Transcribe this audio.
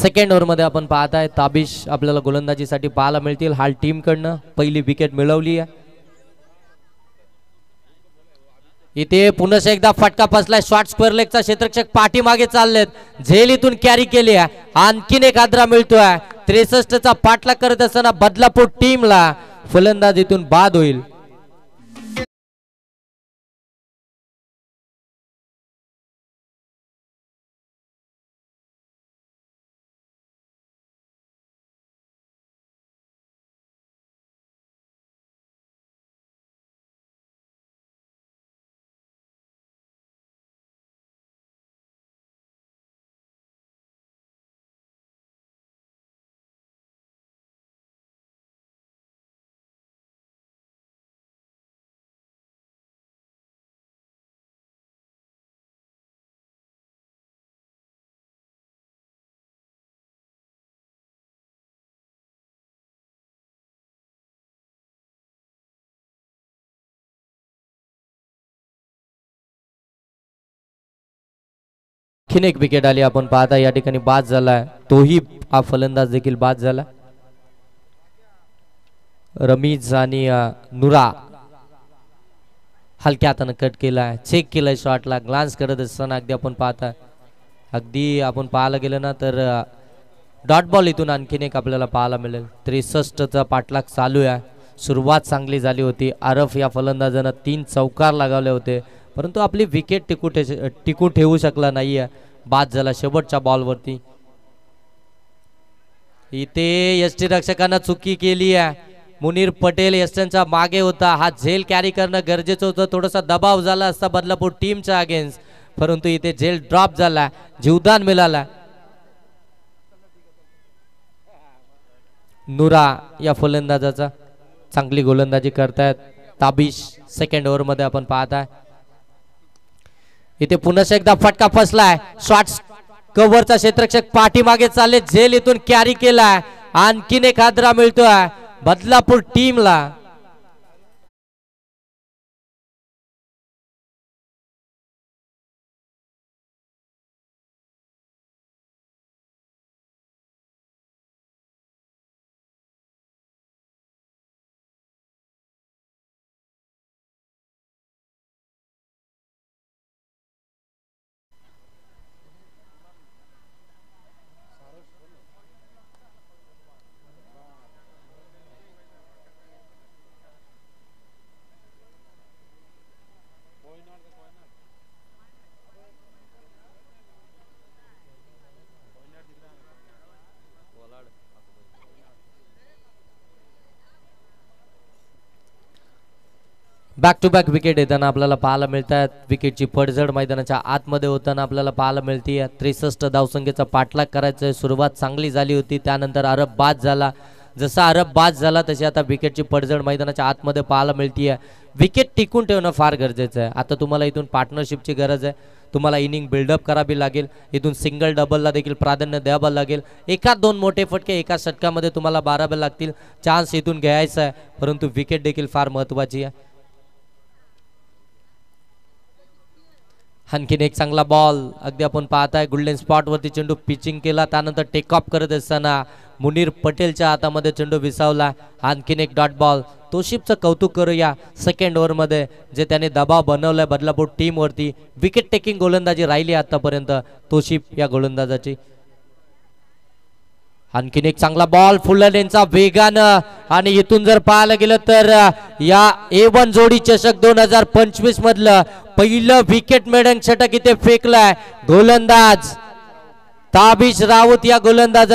Second over मध्ये आपण पाहताय ताबिश आपल्याला गोलंदाजीसाठी पाहायला मिळतील। हाल टीम कडनं पहिली विकेट मिळवली आहे। इथे पुन्हा एकदा फटका फसलाय। शॉर्ट स्क्वेअर लेगचा क्षेत्ररक्षक पाठीमागे चाललेत, झेल इथून कॅरी केली आहे। आणखीन एक आदरा मिळतोय। 63 चा पाठलाग करत असताना बदलापूर टीमला फलंदाज इथून बाद होईल। आणखीन एक विकेट आली आपण पाहता या ठिकाणी बाद झालाय, तोही हा फलंदाज देखील बाद झाला। रमीज आणि नुरा हलक्या हाताने कट केलाय, चेक केलाय शॉटला, ग्लान्स करत असताना अगदी आपण पाहता अगदी आपण पाहायला गेलं ना तर डॉट बॉल इथून आणखीन एक आपल्याला पाहायला मिळेल। 63 चा पाठलाग चालू आहे। सुरुवात चांगली झाली होती। आरफ या फलंदाजानं 3 चौकार लगावले होते, परंतु आपली विकेट टिकून ठेवू शकला नाहीये, बाद झाला शेवटच्या बॉलवरती। इथे यष्टी रक्षकांना चुकी केली आहे। मुनीर पटेल यष्टींच्या मागे होता, हा झेल कॅरी करणं गरजेचं होतं। थोडासा दबाव झाला असता बदलापूर टीमच्या अगेन्स्ट, परंतु इथे झेल ड्रॉप झाला, जीवदान मिळाला। नुरा या फलंदाजाचा चांगली गोलंदाजी करतायत ताबिश। सेकंड ओव्हर मध्ये आपण पाहताय इथे पुन्हा एकदा फटका फसलाय। शॉर्ट कव्हरचा क्षेत्ररक्षक पाठीमागे चालले, झेल इथून कॅरी केलाय। आणखीन एक हादरा मिळतोय बदलापूर टीमला। बॅक टू बॅक विकेट येताना आपल्याला पाहायला मिळतात। विकेटची पडझड मैदानाच्या आतमध्ये होताना आपल्याला पाहायला मिळते। 63 धावसंख्येचा पाठलाग करायचा आहे। सुरुवात चांगली झाली होती, त्यानंतर अरब बाद झाला। जसा अरब बाद झाला तशी आता विकेटची पडझड मैदानाच्या आतमध्ये पाहायला मिळते। विकेट टिकून ठेवणं फार गरजेचं आहे। आता तुम्हाला इथून पार्टनरशिपची गरज आहे। तुम्हाला इनिंग बिल्डअप करावी लागेल। इथून सिंगल डबलला देखील प्राधान्य द्यावं लागेल। एका दोन मोठे फटके एका षटकामध्ये तुम्हाला बारावे लागतील। चान्स इथून घ्यायचा आहे, परंतु विकेट देखील फार महत्त्वाची आहे। आणखीन एक चांगला बॉल अगदी आपण पाहताय गोल्डन स्पॉट वरती चेंडू पिचिंग केला, त्यानंतर टेक ऑफ करत असताना मुनीर पटेलच्या हातामध्ये चेंडू विसावला। आणखीन एक डॉट बॉल। तोशिफचं कौतुक करूया सेकंड ओव्हर मध्ये जे त्याने दबाव बनवलाय बदलापूर टीम वरती। विकेट टेकिंग गोलंदाजी राहिली आतापर्यंत तोशिफ या गोलंदाजाची। आणखीन एक चांगला बॉल फुललेंचा वेगानं, आणि इथून जर पाहायला गेलं तर या A1 जोडी चषक 2025 मधलं पहिलं विकेट मेडन षटक इथे फेकलाय गोलंदाज ताबिश राऊत या गोलंदाज